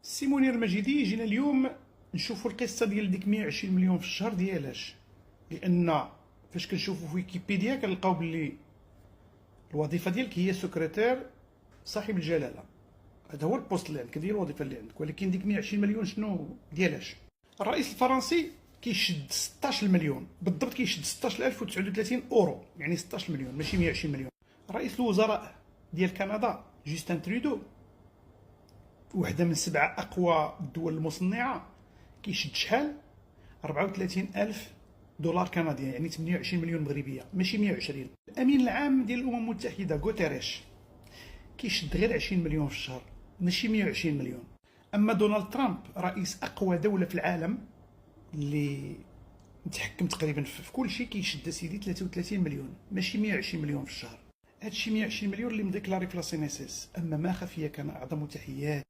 السي منير المجيدي، جينا اليوم نشوفوا القصه ديال ديك 120 مليون في الشهر ديالاش. لان فاش كنشوفوا في ويكيبيديا كنلقاو باللي الوظيفه ديالك هي سكرتير صاحب الجلاله. هذا هو البوست اللي عندك، ديال الوظيفه اللي عندك، ولكن ديك 120 مليون شنو ديالاش؟ الرئيس الفرنسي كيشد 16 مليون بالضبط، كيشد 16039 اورو، يعني 16 مليون ماشي 120 مليون. رئيس الوزراء ديال كندا جوستين ترودو، وحده من 7 اقوى الدول المصنعه، كيشد شحال؟ 34 ألف دولار كندي، يعني 28 مليون مغربيه ماشي 120. الامين العام ديال الامم المتحده غوتيريش كيشد غير 20 مليون في الشهر ماشي 120 مليون. اما دونالد ترامب رئيس اقوى دوله في العالم اللي متحكم تقريبا في كل شيء، كيشد سيدي 33 مليون ماشي 120 مليون في الشهر. هادشي 120 مليون اللي مديكلاري في لا سي ان اس اس. اما ما خفي كان اعظم تحيات.